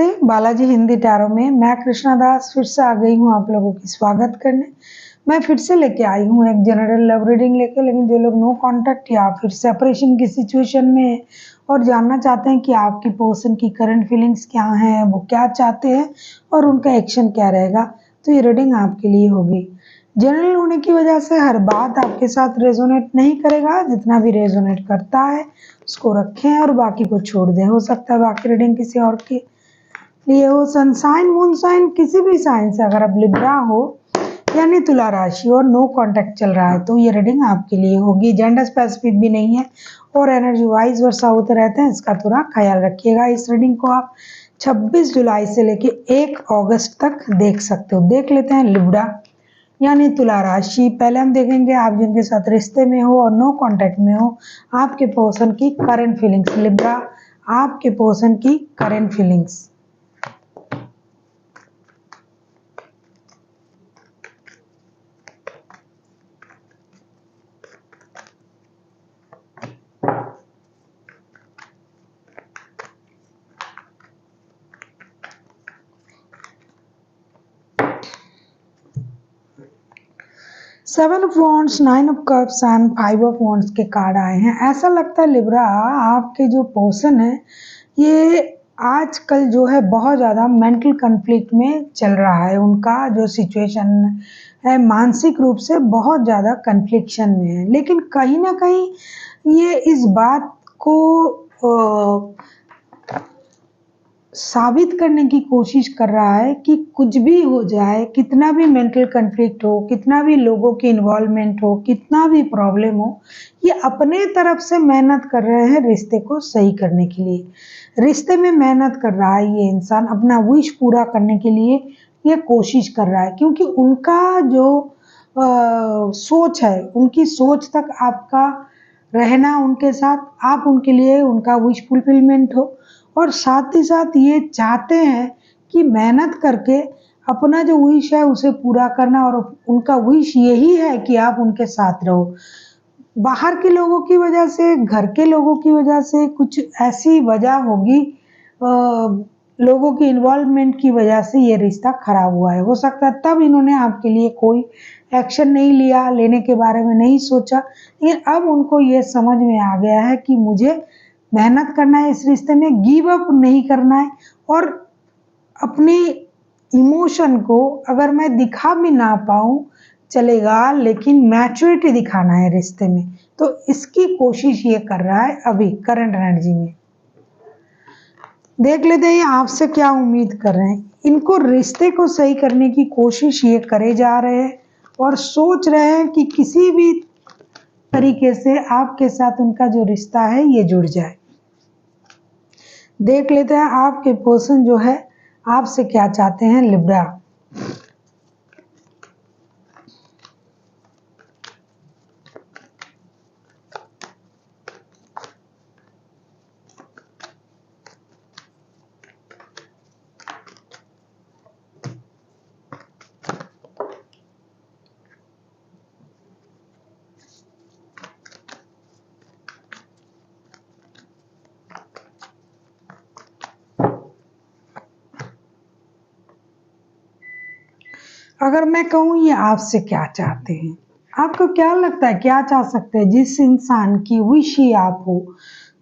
नमस्ते, बालाजी हिंदी टैरो में मैं कृष्णा दास फिर से आ गई हूँ आप लोगों की स्वागत करने। मैं फिर से लेके आई हूँ एक जनरल लव रीडिंग लेके, लेकिन जो लोग नो कांटेक्ट या फिर सेपरेशन की सिचुएशन में है और जानना चाहते हैं कि आपकी पर्सन की करंट फीलिंग्स क्या हैं, वो क्या चाहते हैं और उनका एक्शन क्या रहेगा, तो ये रीडिंग आपके लिए होगी। जनरल होने की वजह से हर बात आपके साथ रेजोनेट नहीं करेगा, जितना भी रेजोनेट करता है उसको रखें और बाकी को छोड़ दें। हो सकता है बाकी रीडिंग किसी और के लिए हो। सन साइन, मून साइन, किसी भी साइन से अगर आप लिब्रा हो यानी तुला राशि और नो कांटेक्ट चल रहा है तो ये रीडिंग आपके लिए होगी। जेंडर स्पेसिफिक भी नहीं है और एनर्जी वाइज वर्षा होते रहते हैं, इसका थोड़ा ख्याल रखिएगा। इस रीडिंग को आप 26 जुलाई से लेके 1 अगस्त तक देख सकते हो। देख लेते हैं लिब्रा यानी तुला राशि। पहले हम देखेंगे आप जिनके साथ रिश्ते में हो और नो कांटेक्ट में हो, आपके पर्सन की करंट फीलिंग्स। लिब्रा, आपके पर्सन की current feelings. Seven of wands, 9 of cups and 5 of wands के कार्ड आए हैं। ऐसा लगता है लिब्रा आपके जो पर्सन है ये आजकल जो है बहुत ज़्यादा मेंटल कन्फ्लिक्ट में चल रहा है। उनका जो सिचुएशन है मानसिक रूप से बहुत ज़्यादा कन्फ्लिक्शन में है, लेकिन कहीं ना कहीं ये इस बात को साबित करने की कोशिश कर रहा है कि कुछ भी हो जाए, कितना भी मेंटल कन्फ्लिक्ट हो, कितना भी लोगों की इन्वॉल्वमेंट हो, कितना भी प्रॉब्लम हो, ये अपने तरफ से मेहनत कर रहे हैं रिश्ते को सही करने के लिए। रिश्ते में मेहनत कर रहा है ये इंसान, अपना विश पूरा करने के लिए ये कोशिश कर रहा है, क्योंकि उनका जो सोच है, उनकी सोच तक आपका रहना उनके साथ, आप उनके लिए उनका विश फुलफिलमेंट हो, और साथ ही साथ ये चाहते हैं कि मेहनत करके अपना जो विश है उसे पूरा करना, और उनका विश यही है कि आप उनके साथ रहो। बाहर के लोगों की वजह से, घर के लोगों की वजह से, कुछ ऐसी वजह होगी, लोगों की इन्वॉल्वमेंट की वजह से ये रिश्ता खराब हुआ है। हो सकता है तब इन्होंने आपके लिए कोई एक्शन नहीं लिया, लेने के बारे में नहीं सोचा, लेकिन अब उनको ये समझ में आ गया है कि मुझे मेहनत करना है इस रिश्ते में, गिव अप नहीं करना है, और अपनी इमोशन को अगर मैं दिखा भी ना पाऊँ चलेगा, लेकिन मैच्योरिटी दिखाना है रिश्ते में, तो इसकी कोशिश ये कर रहा है अभी करंट एनर्जी में। देख लेते हैं आपसे क्या उम्मीद कर रहे हैं। इनको रिश्ते को सही करने की कोशिश ये करे जा रहे हैं और सोच रहे हैं कि किसी भी तरीके से आपके साथ उनका जो रिश्ता है ये जुड़ जाए। देख लेते हैं आपके पर्सन जो है आपसे क्या चाहते हैं लिब्रा। अगर मैं कहूँ ये आपसे क्या चाहते हैं, आपको क्या लगता है क्या चाह सकते हैं? जिस इंसान की विश ही आप हो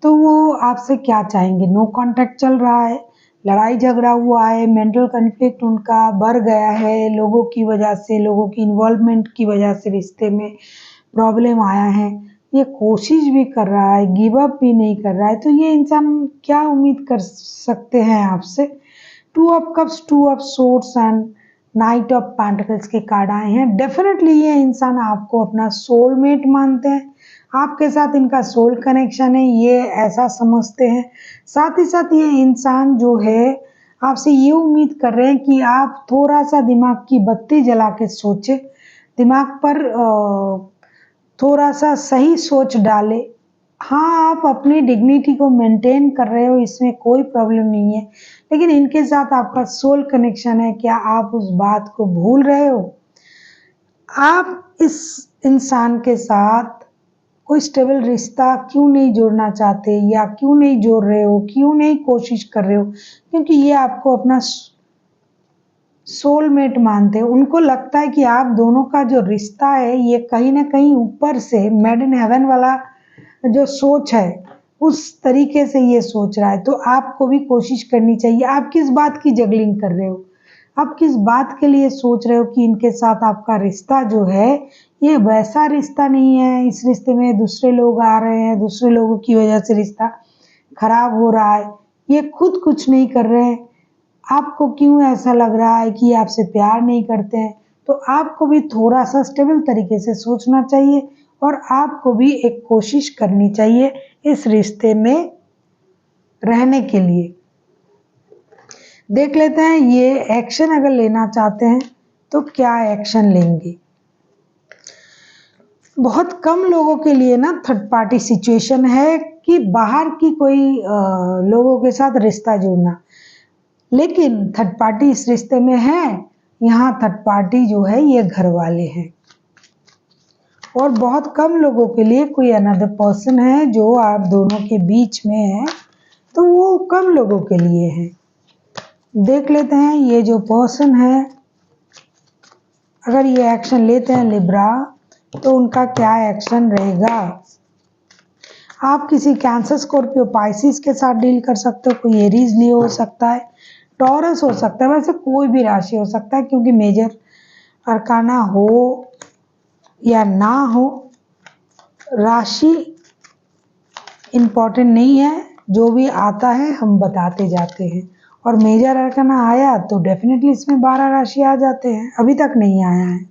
तो वो आपसे क्या चाहेंगे? नो कांटेक्ट चल रहा है, लड़ाई झगड़ा हुआ है, मेंटल कन्फ्लिक्ट उनका बढ़ गया है, लोगों की वजह से, लोगों की इन्वॉल्वमेंट की वजह से रिश्ते में प्रॉब्लम आया है। ये कोशिश भी कर रहा है, गिव अप भी नहीं कर रहा है, तो ये इंसान क्या उम्मीद कर सकते हैं आपसे? 2 of cups, 2 of swords and night of pentacles के कार्ड आए हैं। डेफिनेटली ये इंसान आपको अपना सोलमेट मानते हैं, आपके साथ इनका सोल कनेक्शन है, ये ऐसा समझते हैं। साथ ही साथ ये इंसान जो है आपसे ये उम्मीद कर रहे हैं कि आप थोड़ा सा दिमाग की बत्ती जला के सोचें, दिमाग पर थोड़ा सा सही सोच डालें। हाँ, आप अपनी डिग्निटी को मेंटेन कर रहे हो, इसमें कोई प्रॉब्लम नहीं है, लेकिन इनके साथ आपका सोल कनेक्शन है, क्या आप उस बात को भूल रहे हो? आप इस इंसान के साथ कोई स्टेबल रिश्ता क्यों नहीं जोड़ना चाहते या क्यों नहीं जोड़ रहे हो, क्यों नहीं कोशिश कर रहे हो? क्योंकि ये आपको अपना सोलमेट मानते हैं। उनको लगता है कि आप दोनों का जो रिश्ता है ये कहीं ना कहीं ऊपर से मेड इन हेवन वाला जो सोच है उस तरीके से ये सोच रहा है। तो आपको भी कोशिश करनी चाहिए। आप किस बात की जगलिंग कर रहे हो? आप किस बात के लिए सोच रहे हो कि इनके साथ आपका रिश्ता जो है ये वैसा रिश्ता नहीं है, इस रिश्ते में दूसरे लोग आ रहे हैं, दूसरे लोगों की वजह से रिश्ता खराब हो रहा है, ये खुद कुछ नहीं कर रहे हैं, आपको क्यों ऐसा लग रहा है कि आपसे प्यार नहीं करते हैं? तो आपको भी थोड़ा सा स्टेबल तरीके से सोचना चाहिए और आपको भी एक कोशिश करनी चाहिए इस रिश्ते में रहने के लिए। देख लेते हैं ये एक्शन अगर लेना चाहते हैं तो क्या एक्शन लेंगे। बहुत कम लोगों के लिए ना थर्ड पार्टी सिचुएशन है कि बाहर की कोई लोगों के साथ रिश्ता जोड़ना, लेकिन थर्ड पार्टी इस रिश्ते में है। यहाँ थर्ड पार्टी जो है ये घर वाले हैं और बहुत कम लोगों के लिए कोई अनदर पर्सन है जो आप दोनों के बीच में है, तो वो कम लोगों के लिए है। देख लेते हैं ये जो पर्सन है अगर ये एक्शन लेते हैं लिब्रा तो उनका क्या एक्शन रहेगा। आप किसी कैंसर, स्कॉर्पियो, पाइसिस के साथ डील कर सकते हो। कोई एरीज लियो हो सकता है, टॉरस हो सकता है, वैसे कोई भी राशि हो सकता है क्योंकि मेजर अरकाना हो या ना हो राशि इम्पोर्टेंट नहीं है। जो भी आता है हम बताते जाते हैं और मेजर अरकाना आया तो डेफिनेटली इसमें 12 राशि आ जाते हैं। अभी तक नहीं आया है।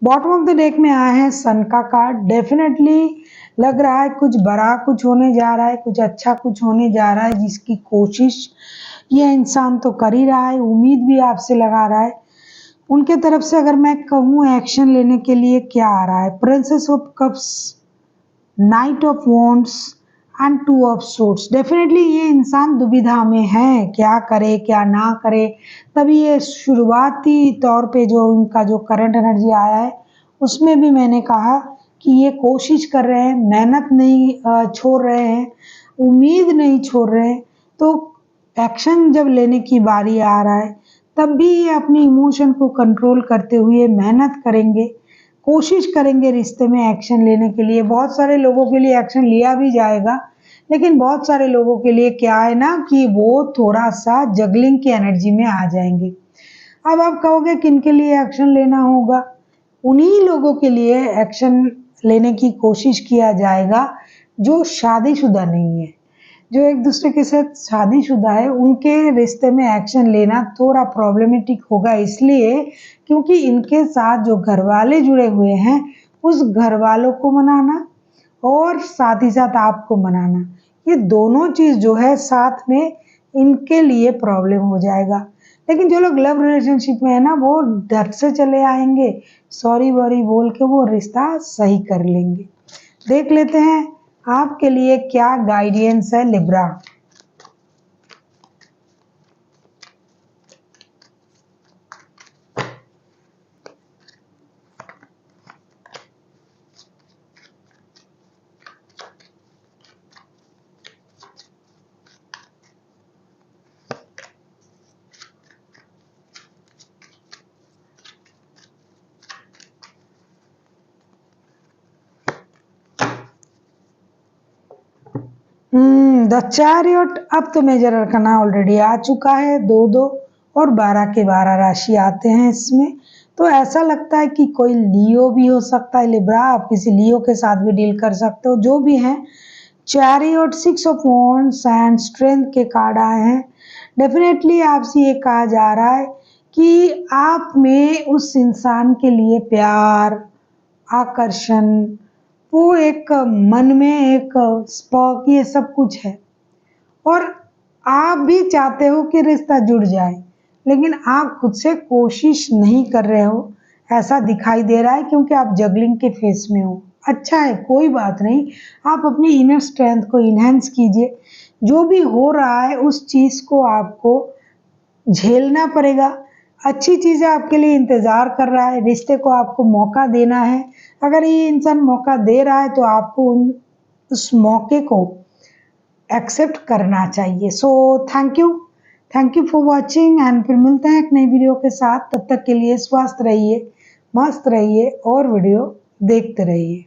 बॉटम ऑफ द डेक में आया है सन का कार्ड। डेफिनेटली लग रहा है कुछ बड़ा कुछ होने जा रहा है, कुछ अच्छा कुछ होने जा रहा है जिसकी कोशिश ये इंसान तो कर ही रहा है, उम्मीद भी आपसे लगा रहा है। उनके तरफ से अगर मैं कहूँ एक्शन लेने के लिए क्या आ रहा है, princess of cups, night of wands and two of swords. Definitely ये इंसान दुविधा में है, क्या करे क्या ना करे। तभी ये शुरुआती तौर पे जो उनका जो करंट एनर्जी आया है उसमें भी मैंने कहा कि ये कोशिश कर रहे हैं, मेहनत नहीं छोड़ रहे हैं, उम्मीद नहीं छोड़ रहे हैं। तो एक्शन जब लेने की बारी आ रहा है तब भी ये अपनी इमोशन को कंट्रोल करते हुए मेहनत करेंगे, कोशिश करेंगे रिश्ते में एक्शन लेने के लिए। बहुत सारे लोगों के लिए एक्शन लिया भी जाएगा, लेकिन बहुत सारे लोगों के लिए क्या है ना कि वो थोड़ा सा जगलिंग की एनर्जी में आ जाएंगे। अब आप कहोगे किन के लिए एक्शन लेना होगा? उन्हीं लोगों के लिए एक्शन लेने की कोशिश किया जाएगा जो शादीशुदा नहीं है। जो एक दूसरे के साथ शादीशुदा है उनके रिश्ते में एक्शन लेना थोड़ा प्रॉब्लमेटिक होगा, इसलिए क्योंकि इनके साथ जो घर वाले जुड़े हुए हैं उस घर वालों को मनाना और साथ ही साथ आपको मनाना, ये दोनों चीज जो है साथ में इनके लिए प्रॉब्लम हो जाएगा। लेकिन जो लोग लव रिलेशनशिप में है ना वो डर से चले आएंगे, सॉरी वॉरी बोल के वो रिश्ता सही कर लेंगे। देख लेते हैं आपके लिए क्या गाइडेंस है लिब्रा। The chariot. अब तो मेजर अरकाना ऑलरेडी आ चुका है, 2-2 और 12 के 12 राशि आते हैं इसमें। तो ऐसा लगता है कि कोई लियो भी हो सकता है लिब्रा, आप किसी लियो के साथ भी डील कर सकते हो। जो भी है chariot, 6 of wands and strength के कार्ड आए हैं। डेफिनेटली आपसे ये कहा जा रहा है कि आप में उस इंसान के लिए प्यार, आकर्षण, वो एक मन में एक स्पर्क, ये सब कुछ है और आप भी चाहते हो कि रिश्ता जुड़ जाए, लेकिन आप खुद से कोशिश नहीं कर रहे हो, ऐसा दिखाई दे रहा है क्योंकि आप जगलिंग के फेस में हो। अच्छा है, कोई बात नहीं। आप अपनी इनर स्ट्रेंथ को इन्हेंस कीजिए। जो भी हो रहा है उस चीज़ को आपको झेलना पड़ेगा। अच्छी चीज़ें आपके लिए इंतज़ार कर रहा है, रिश्ते को आपको मौका देना है। अगर ये इंसान मौका दे रहा है तो आपको उस मौके को एक्सेप्ट करना चाहिए। So thank you for watching and फिर मिलते हैं एक नई वीडियो के साथ। तब तक के लिए स्वस्थ रहिए, मस्त रहिए और वीडियो देखते रहिए।